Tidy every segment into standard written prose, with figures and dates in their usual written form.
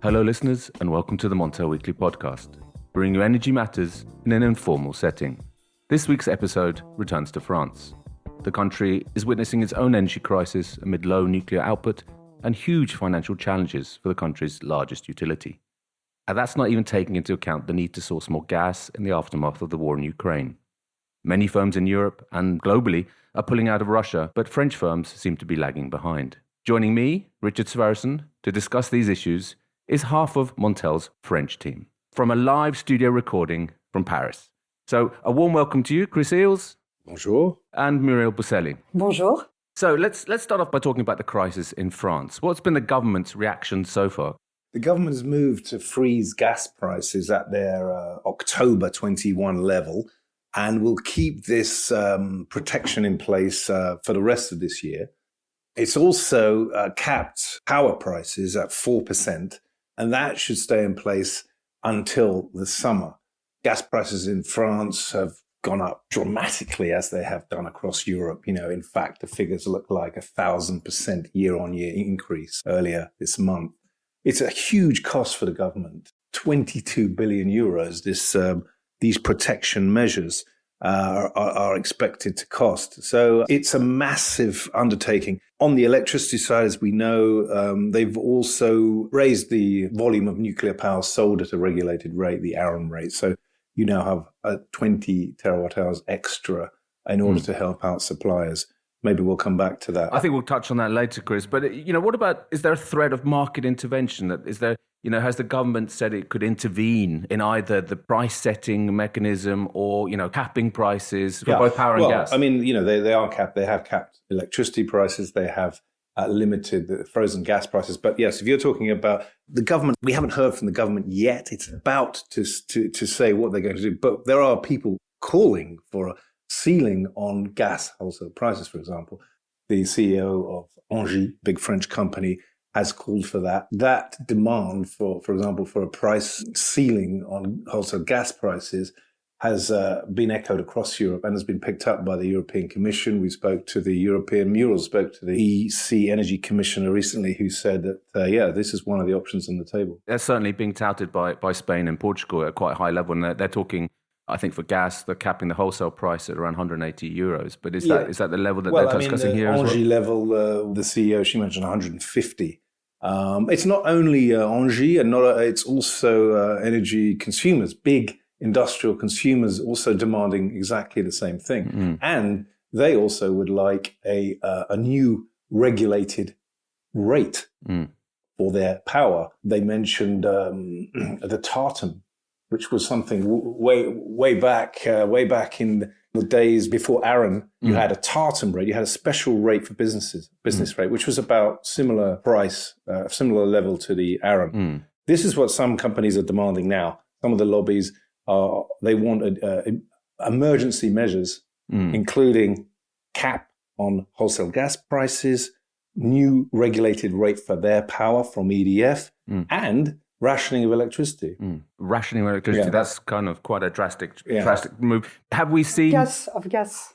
Hello listeners and welcome to the Montel Weekly Podcast, bringing you energy matters in an informal setting. This week's episode returns to France. The country is witnessing its own energy crisis amid low nuclear output and huge financial challenges for the country's largest utility. And that's not even taking into account the need to source more gas in the aftermath of the war in Ukraine. Many firms in Europe and globally are pulling out of Russia, but French firms seem to be lagging behind. Joining me, Richard Sverrisson, to discuss these issues is half of Montel's French team, from a live studio recording from Paris. So a warm welcome to you, Chris Eales. Bonjour. And Muriel Boselli. Bonjour. So let's start off by talking about the crisis in France. What's been the government's reaction so far? The government has moved to freeze gas prices at their October 21 level and will keep this protection in place for the rest of this year. It's also capped power prices at 4%, and that should stay in place until the summer. Gas prices in France have gone up dramatically as they have done across Europe. In fact, the figures look like 1,000% year-on-year increase earlier this month. It's a huge cost for the government. 22 billion euros, these protection measures are expected to cost. So it's a massive undertaking. On the electricity side, as we know, they've also raised the volume of nuclear power sold at a regulated rate, the ARENH rate. So you now have 20 terawatt hours extra in order to help out suppliers. Maybe we'll come back to that. I think we'll touch on that later, Chris. But, what about, is there a threat of market intervention? Has the government said it could intervene in either the price setting mechanism or, capping prices for both power and gas? I mean, they are capped. They have capped electricity prices. They have limited the frozen gas prices. But yes, if you're talking about the government, we haven't heard from the government yet. It's about to say what they're going to do. But there are people calling for a ceiling on gas wholesale prices, for example. The CEO of Engie, big French company, has called for that. That demand for example, for a price ceiling on wholesale gas prices has been echoed across Europe and has been picked up by the European Commission. We spoke to Muriel spoke to the EC Energy Commissioner recently, who said that, this is one of the options on the table. They're certainly being touted by Spain and Portugal at quite a high level, and they're talking, I think for gas, they're capping the wholesale price at around 180 euros. But is that the level that they're discussing here as well? Engie level, the CEO, she mentioned 150. It's not only Engie, and it's also energy consumers, big industrial consumers also demanding exactly the same thing. Mm-hmm. And they also would like a new regulated rate for their power. They mentioned the tartan, which was something way back in the days before ARENH. You had a tartan rate. You had a special rate for business rate, which was about similar price, similar level to the ARENH. This is what some companies are demanding now. Some of the lobbies they want emergency measures, including cap on wholesale gas prices, new regulated rate for their power from EDF, and rationing of electricity. Rationing of electricity, that's kind of quite a drastic move. Have we seen... Gas.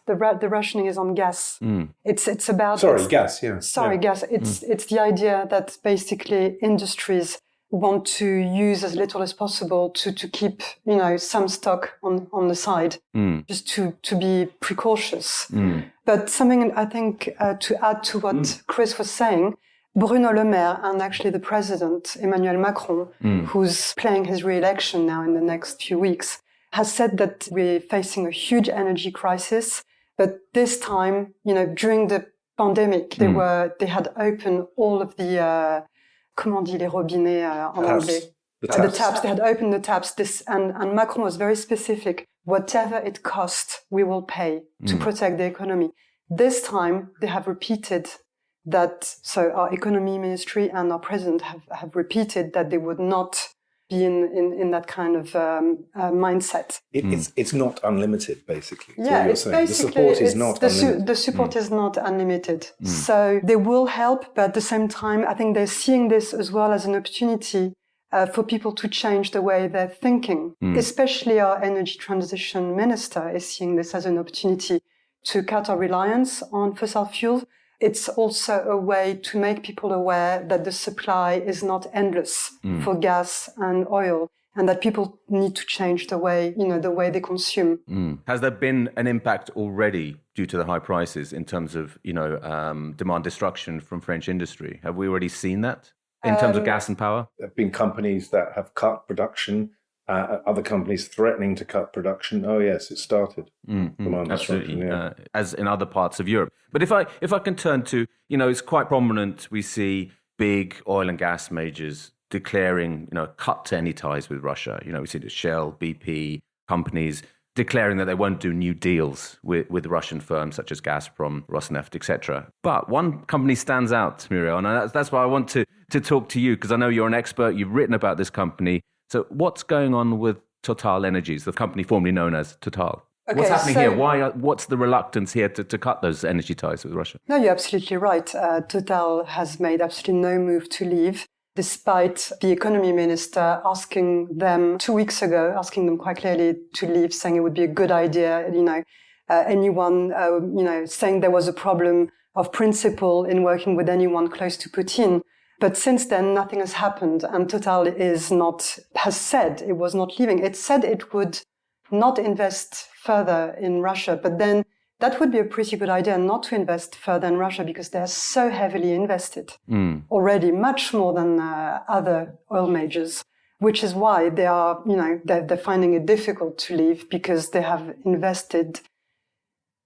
The rationing is on gas. It's about... gas. Gas. It's the idea that basically industries want to use as little as possible to keep, some stock on the side, just to be precautious. But something I think to add to what Chris was saying, Bruno Le Maire and actually the president, Emmanuel Macron, who's playing his re-election now in the next few weeks, has said that we're facing a huge energy crisis. But this time, during the pandemic, they had opened all of the, comment on dit les robinets en anglais? The taps. They had opened the taps. And Macron was very specific. Whatever it costs, we will pay to protect the economy. This time, they have repeated that, so our economy ministry and our president have repeated that they would not be in that kind of mindset. It's not unlimited, basically. Yeah, it's basically, the support is not unlimited. The support is not unlimited. So they will help, but at the same time, I think they're seeing this as well as an opportunity for people to change the way they're thinking. Especially our energy transition minister is seeing this as an opportunity to cut our reliance on fossil fuels. it's also a way to make people aware that the supply is not endless for gas and oil, and that people need to change the way they consume. Has there been an impact already due to the high prices in terms of, demand destruction from French industry? Have we already seen that in terms of gas and power? There have been companies that have cut production, other companies threatening to cut production. Oh, yes, it started. Absolutely, as in other parts of Europe. But if I can turn to, it's quite prominent, we see big oil and gas majors declaring, cut to any ties with Russia. We see the Shell, BP, companies declaring that they won't do new deals with Russian firms such as Gazprom, Rosneft, etc. But one company stands out, Muriel, and that's why I want to talk to you, because I know you're an expert. You've written about this company. So what's going on with Total Energies, the company formerly known as Total? Okay, what's happening here? What's the reluctance here to cut those energy ties with Russia? No, you're absolutely right. Total has made absolutely no move to leave, despite the economy minister asking them 2 weeks ago, asking them quite clearly to leave, saying it would be a good idea. Anyone, saying there was a problem of principle in working with anyone close to Putin. But since then, nothing has happened, and Total has said it was not leaving. It said it would not invest further in Russia, but then that would be a pretty good idea not to invest further in Russia, because they're so heavily invested already, much more than other oil majors, which is why they are, they're finding it difficult to leave, because they have invested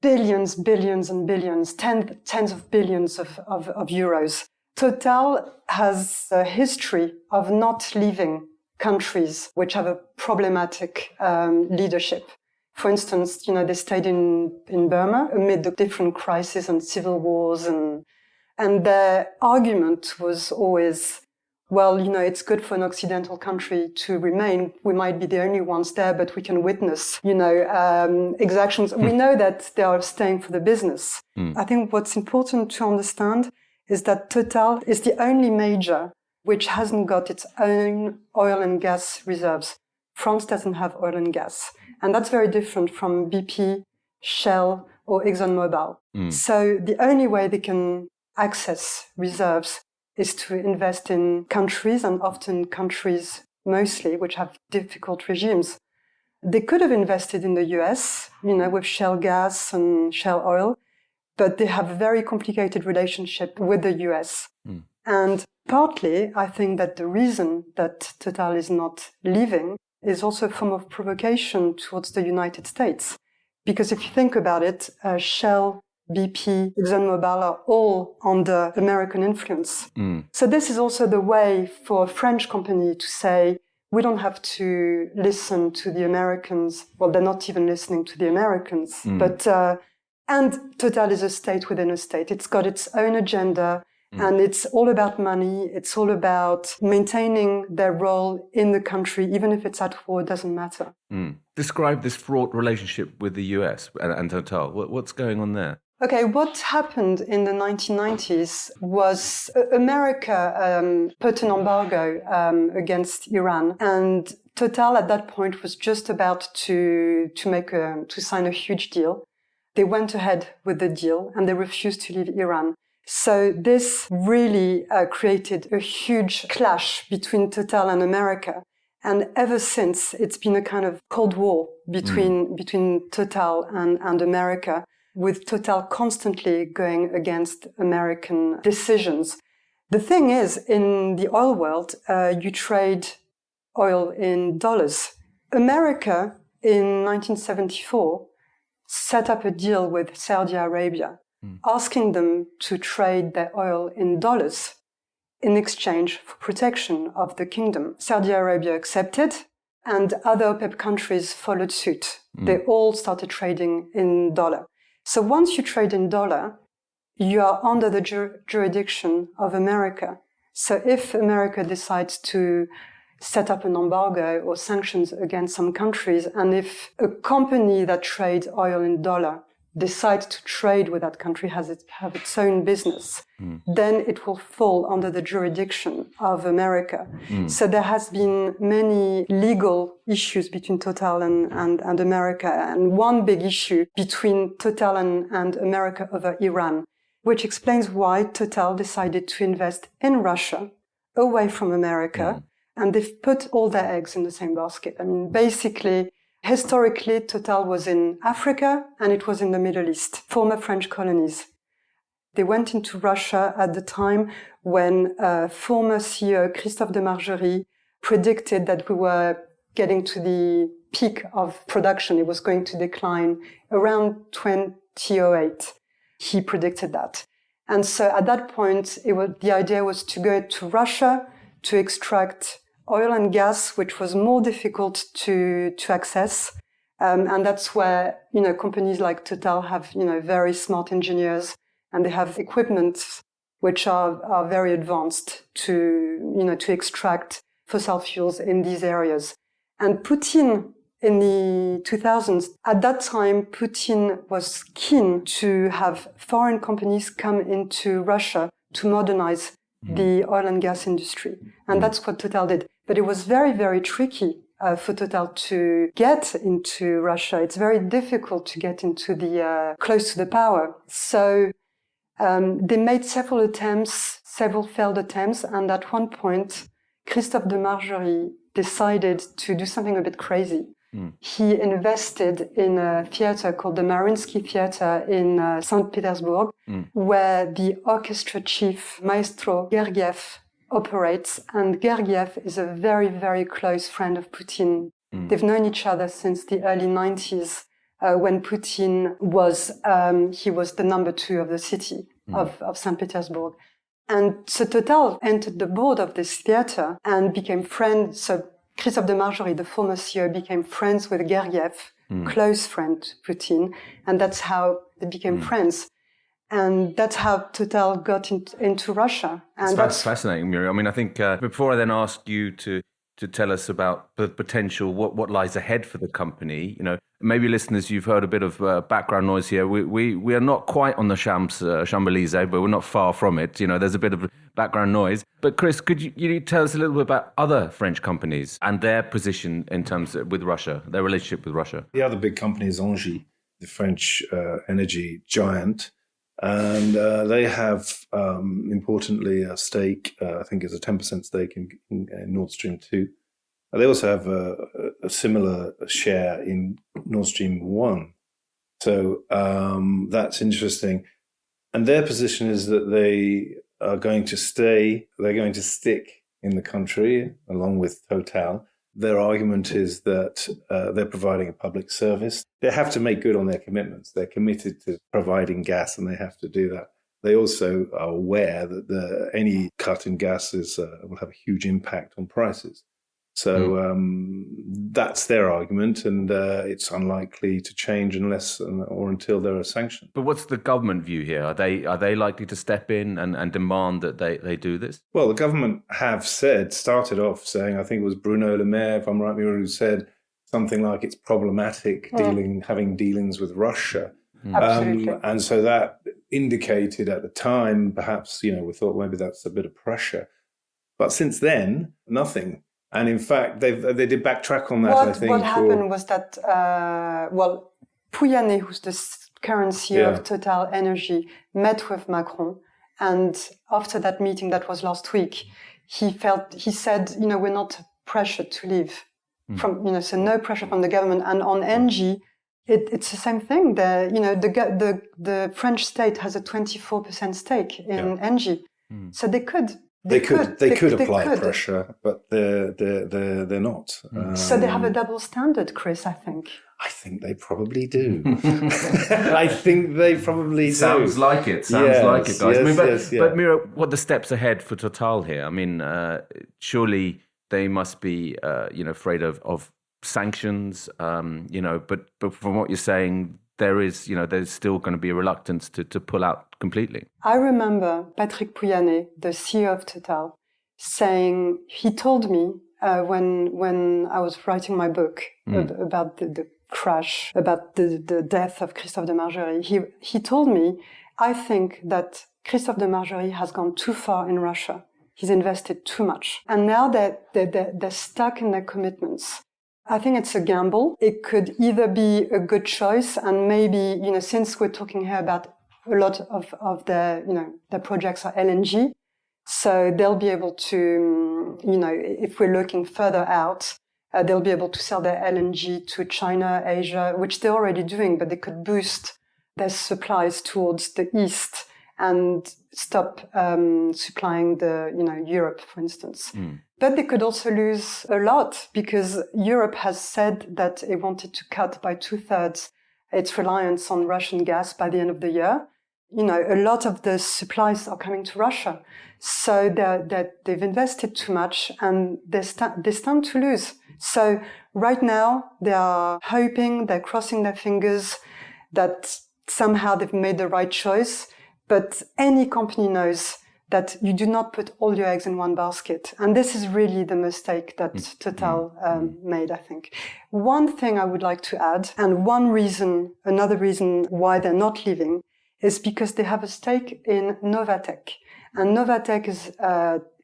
billions and billions, tens of billions of euros. Total has a history of not leaving countries which have a problematic leadership. For instance, they stayed in Burma amid the different crises and civil wars, and their argument was always, well, it's good for an Occidental country to remain. We might be the only ones there, but we can witness, exactions. We know that they are staying for the business. I think what's important to understand is that Total is the only major which hasn't got its own oil and gas reserves. France doesn't have oil and gas. And that's very different from BP, Shell, or ExxonMobil. So the only way they can access reserves is to invest in countries, and often countries mostly, which have difficult regimes. They could have invested in the US, with Shell gas and Shell oil, but they have a very complicated relationship with the US. And partly, I think that the reason that Total is not leaving is also a form of provocation towards the United States. Because if you think about it, Shell, BP, ExxonMobil are all under American influence. So this is also the way for a French company to say, we don't have to listen to the Americans. Well, they're not even listening to the Americans. And Total is a state within a state. It's got its own agenda, and it's all about money. It's all about maintaining their role in the country, even if it's at war, it doesn't matter. Describe this fraught relationship with the US and Total. What's going on there? Okay, what happened in the 1990s was America put an embargo against Iran, and Total at that point was just about to sign a huge deal. They went ahead with the deal and they refused to leave Iran. So this really created a huge clash between Total and America. And ever since, it's been a kind of Cold War between Total and America, with Total constantly going against American decisions. The thing is, in the oil world, you trade oil in dollars. America, in 1974, set up a deal with Saudi Arabia, asking them to trade their oil in dollars in exchange for protection of the kingdom. Saudi Arabia accepted, and other OPEC countries followed suit. They all started trading in dollar. So once you trade in dollar, you are under the jurisdiction of America. So if America decides to set up an embargo or sanctions against some countries, and if a company that trades oil in dollar decides to trade with that country, have its own business, then it will fall under the jurisdiction of America. So there has been many legal issues between Total and America, and one big issue between Total and America over Iran. which explains why Total decided to invest in Russia, away from America, and they've put all their eggs in the same basket. I mean, basically, historically, Total was in Africa and it was in the Middle East, former French colonies. They went into Russia at the time when former CEO Christophe de Margerie predicted that we were getting to the peak of production. It was going to decline around 2008. He predicted that. And so at that point, the idea was to go to Russia to extract oil and gas, which was more difficult to access. And that's where, companies like Total have, very smart engineers, and they have equipment which are very advanced to extract fossil fuels in these areas. And Putin, in the 2000s, at that time, Putin was keen to have foreign companies come into Russia to modernize the oil and gas industry. And that's what Total did. But it was very, very tricky for Total to get into Russia. It's very difficult to get into close to the power. So they made several failed attempts. And at one point, Christophe de Margerie decided to do something a bit crazy. He invested in a theater called the Mariinsky Theater in St. Petersburg, where the orchestra chief, Maestro Gergiev, operates. And Gergiev is a very, very close friend of Putin. They've known each other since the early 90s, when Putin was the number 2 of the city of St. Petersburg. And so Total entered the board of this theater and became friends. So Christophe de Margerie, the former CEO, became friends with Gergiev, close friend to Putin. And that's how they became friends. And that's how Total got into Russia. And that's fascinating, Muriel. I mean, I think before I then ask you to tell us about the potential, what lies ahead for the company, maybe listeners, you've heard a bit of background noise here. We are not quite on the Champs-Élysées, but we're not far from it. There's a bit of background noise. But Chris, could you tell us a little bit about other French companies and their position in terms with Russia, their relationship with Russia? The other big company is Engie, the French energy giant. And they have, importantly, a stake, I think it's a 10% stake in Nord Stream 2. They also have a similar share in Nord Stream 1. So that's interesting. And their position is that they are going to stick in the country along with Total. Their argument is that they're providing a public service. They have to make good on their commitments. They're committed to providing gas, and they have to do that. They also are aware that any cut in gas will have a huge impact on prices. So that's their argument, and it's unlikely to change unless or until there are sanctions. But what's the government view here? Are they likely to step in and demand that they do this? Well, the government have started off saying, I think it was Bruno Le Maire, if I'm right, who said something like it's problematic having dealings with Russia. Absolutely. And so that indicated at the time, perhaps, we thought maybe that's a bit of pressure. But since then, nothing. And in fact, they did backtrack on that, I think. What happened was that, Pouyanné, who's the current CEO of Total Energy, met with Macron. And after that meeting, that was last week, he said, we're not pressured to leave so no pressure from the government. And on Engie, it's the same thing. The French state has a 24% stake in Engie. So they could. They could apply pressure, but they're not. So they have a double standard, Chris, I think. I think they probably do. I think they probably do. Sounds like it, guys. Yes, but Muriel, what are the steps ahead for Total here? I mean, surely they must be, afraid of sanctions, but from what you're saying, there's still going to be a reluctance to pull out completely. I remember Patrick Pouyanné, the CEO of Total, saying, he told me when I was writing my book about the crash, about the death of Christophe de Margerie, he told me, I think that Christophe de Margerie has gone too far in Russia. He's invested too much. And now they're stuck in their commitments. I think it's a gamble. It could either be a good choice, and maybe, since we're talking here about a lot of their projects are LNG. So they'll be able to, if we're looking further out, they'll be able to sell their LNG to China, Asia, which they're already doing, but they could boost their supplies towards the east and stop supplying Europe, for instance. But they could also lose a lot because Europe has said that it wanted to cut by 2/3 its reliance on Russian gas by the end of the year. A lot of the supplies are coming to Russia. So they've invested too much and they stand to lose. So right now they are hoping, they're crossing their fingers that somehow they've made the right choice. But any company knows that you do not put all your eggs in one basket. And this is really the mistake that Total made, I think. One thing I would like to add, and another reason why they're not leaving, is because they have a stake in Novatek. And Novatek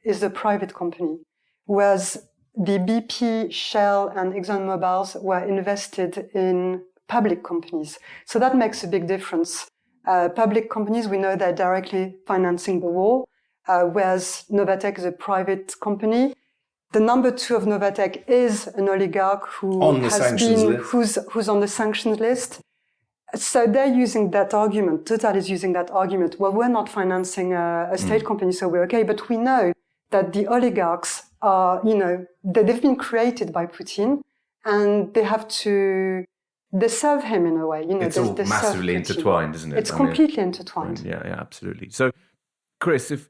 is a private company, whereas the BP, Shell, and ExxonMobil were invested in public companies. So that makes a big difference. Public companies, we know they're directly financing the war, whereas Novatek is a private company. The number 2 of Novatek is an oligarch who's on the sanctions list. So they're using that argument. Total is using that argument. Well, we're not financing a state company, so we're okay. But we know that the oligarchs are, they've been created by Putin, and they have to. They serve him in a way. It's all massively intertwined, isn't it? It's completely intertwined. Yeah, absolutely. So, Chris, if,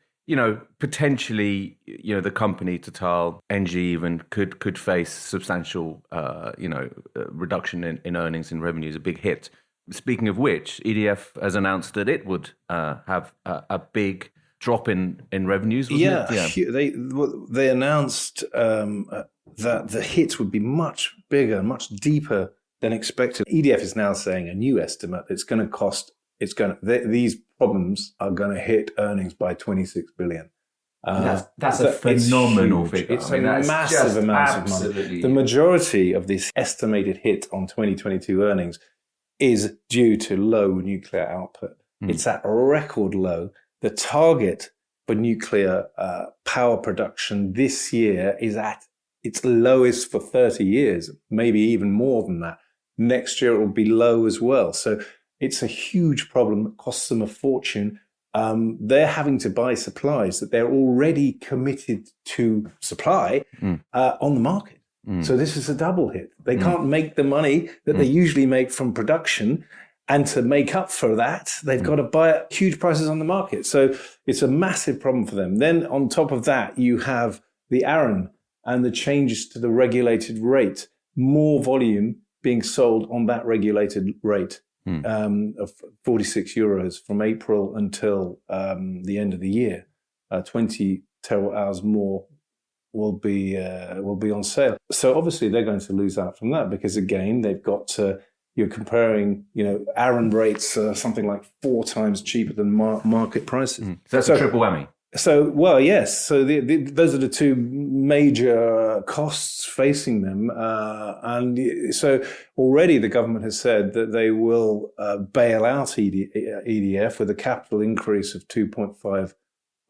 potentially, the company, Total, Engie even, could face substantial, reduction in earnings and revenues, a big hit. Speaking of which, EDF has announced that it would have a big drop in revenues, wasn't it? Yeah. They announced that the hit would be much bigger, much deeper than expected. EDF is now saying a new estimate. These problems are going to hit earnings by 26 billion. That's a phenomenal figure. It's a massive amount of money. The majority of this estimated hit on 2022 earnings is due to low nuclear output. It's at record low. The target for nuclear power production this year is at its lowest for 30 years, maybe even more than that. Next year, it will be low as well. So it's a huge problem. It costs them a fortune. They're having to buy supplies that they're already committed to supply on the market. So this is a double hit. They can't make the money that they usually make from production. And to make up for that, they've got to buy at huge prices on the market. So it's a massive problem for them. Then on top of that, you have the AREN and the changes to the regulated rate. More volume being sold on that regulated rate of 46 euros from April until the end of the year. 20 terawatt hours more will be on sale. So obviously they're going to lose out from that because again they've got to. You're comparing, AREN rates something like 4 times cheaper than market prices. So that's a triple whammy. So, well, yes. So those are the 2 major costs facing them. And so already the government has said that they will bail out EDF with a capital increase of 2.5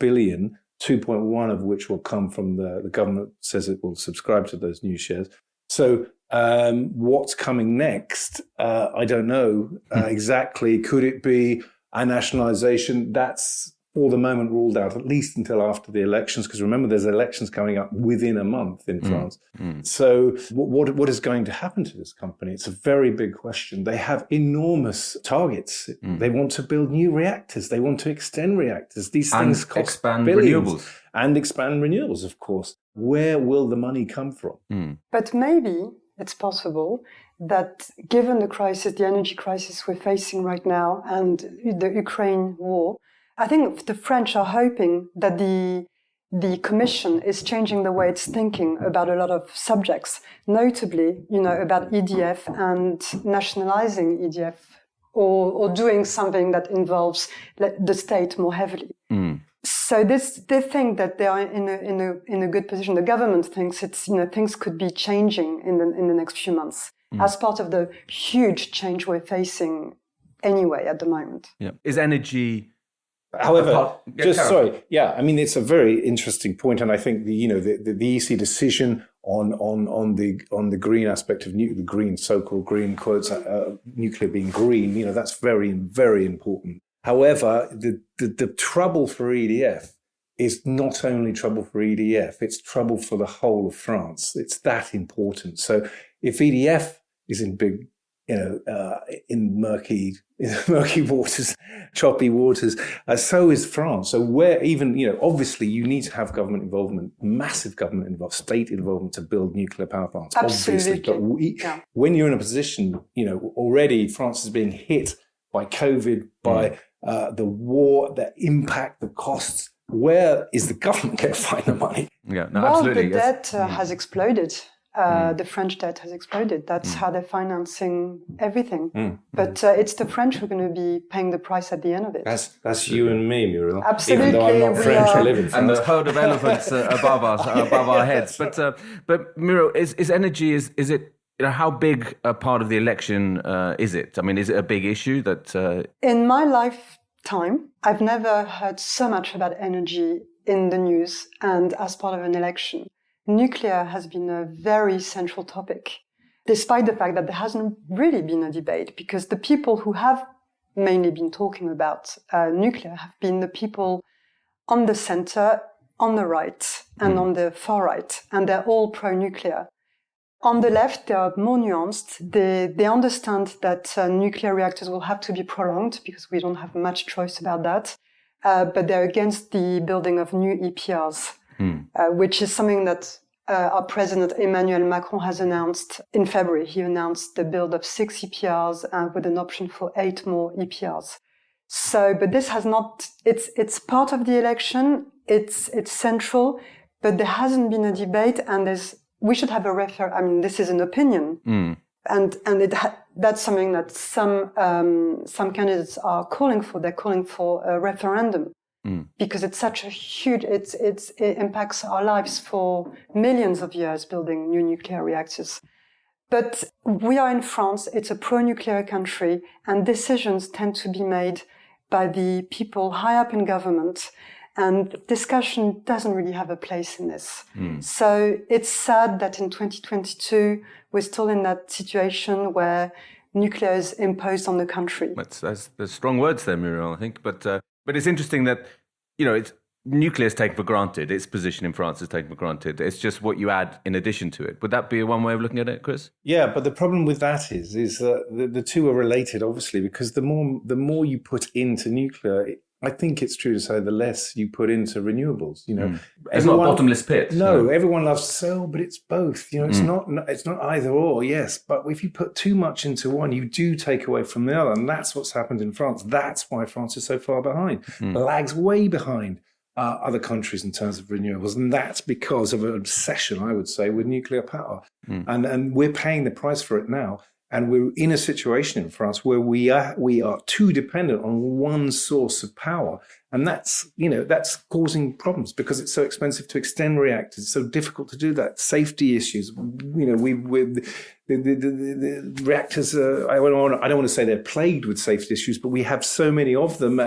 billion, 2.1 of which will come from the government says it will subscribe to those new shares. So what's coming next? I don't know exactly. Could it be a nationalization? That's for the moment ruled out, at least until after the elections, because remember, there's elections coming up within a month in France. So what is going to happen to this company? It's a very big question. They have enormous targets. They want to build new reactors. They want to extend reactors. These things cost expand billions. Renewables. And expand renewables, of course. Where will the money come from? But maybe it's possible that given the crisis, the energy crisis we're facing right now and the Ukraine war, I think the French are hoping that the Commission is changing the way it's thinking about a lot of subjects, notably, about EDF and nationalizing EDF or doing something that involves the state more heavily. So they think that they are in a good position. The government thinks things could be changing in the next few months as part of the huge change we're facing anyway at the moment. Yeah. Is energy... However, I mean, it's a very interesting point, and I think the EC decision on the green aspect of the green, so-called green quotes, nuclear being green, that's very, very important. However, the trouble for EDF is not only trouble for EDF; it's trouble for the whole of France. It's that important. So, if EDF is in big, in murky waters, choppy waters, so is France. So where even, obviously you need to have government involvement, massive government involvement, state involvement to build nuclear power plants. Absolutely. Obviously. But when you're in a position, already France is being hit by COVID, by the war, the impact, the costs, where is the government going to find the money? Yeah, no, absolutely. The debt has exploded. The French debt has exploded. That's how they're financing everything. But it's the French who are going to be paying the price at the end of it. That's you and me, Muriel. Absolutely. Even though I'm not French, I live in France. And the herd of elephants above us, above our heads. But Muriel, is energy, is it, how big a part of the election is it? I mean, is it a big issue that... In my lifetime, I've never heard so much about energy in the news and as part of an election. Nuclear has been a very central topic, despite the fact that there hasn't really been a debate, because the people who have mainly been talking about nuclear have been the people on the center, on the right, and on the far right, and they're all pro-nuclear. On the left, they are more nuanced. They understand that nuclear reactors will have to be prolonged because we don't have much choice about that, but they're against the building of new EPRs. Which is something that our President Emmanuel Macron has announced in February. He announced the build of 6 EPRs with an option for 8 more EPRs. So, but this has not, it's part of the election, it's central, but there hasn't been a debate, and we should have this is an opinion. And that's something that some candidates are calling for. They're calling for a referendum. Because it's such a huge, it impacts our lives for millions of years building new nuclear reactors. But we are in France, it's a pro-nuclear country, and decisions tend to be made by the people high up in government, and discussion doesn't really have a place in this. So it's sad that in 2022, we're still in that situation where nuclear is imposed on the country. There's strong words there, Muriel, I think, But it's interesting that, nuclear is taken for granted. Its position in France is taken for granted. It's just what you add in addition to it. Would that be one way of looking at it, Chris? Yeah, but the problem with that is that the two are related, obviously, because the more you put into nuclear, I think it's true to say the less you put into renewables. It's not a bottomless pit. No, everyone loves so, but it's both. It's not either or. Yes, but if you put too much into one, you do take away from the other, and that's what's happened in France. That's why France is so far behind. Lags way behind other countries in terms of renewables, and that's because of an obsession, I would say, with nuclear power. And we're paying the price for it now. And we're in a situation in France where we are too dependent on one source of power. And that's causing problems because it's so expensive to extend reactors. It's so difficult to do that. Safety issues. The reactors, I don't want to say they're plagued with safety issues, but we have so many of them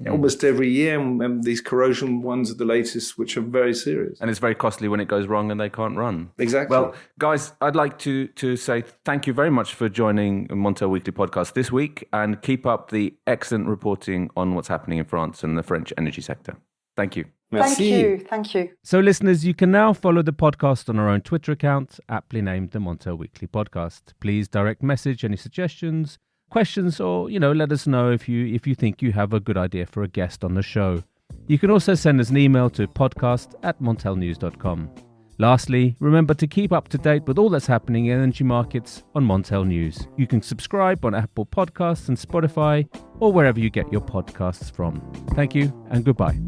almost every year. And these corrosion ones are the latest, which are very serious. And it's very costly when it goes wrong and they can't run. Exactly. Well, guys, I'd like to say thank you very much for joining Montel Weekly Podcast this week, and keep up the excellent reporting on what's happening in France and the French energy sector. Thank you. Merci. Thank you. So listeners, you can now follow the podcast on our own Twitter account, aptly named the Montel Weekly Podcast. Please direct message any suggestions, questions, or, let us know if you think you have a good idea for a guest on the show. You can also send us an email to podcast@montelnews.com. Lastly, remember to keep up to date with all that's happening in energy markets on Montel News. You can subscribe on Apple Podcasts and Spotify, or wherever you get your podcasts from. Thank you and goodbye.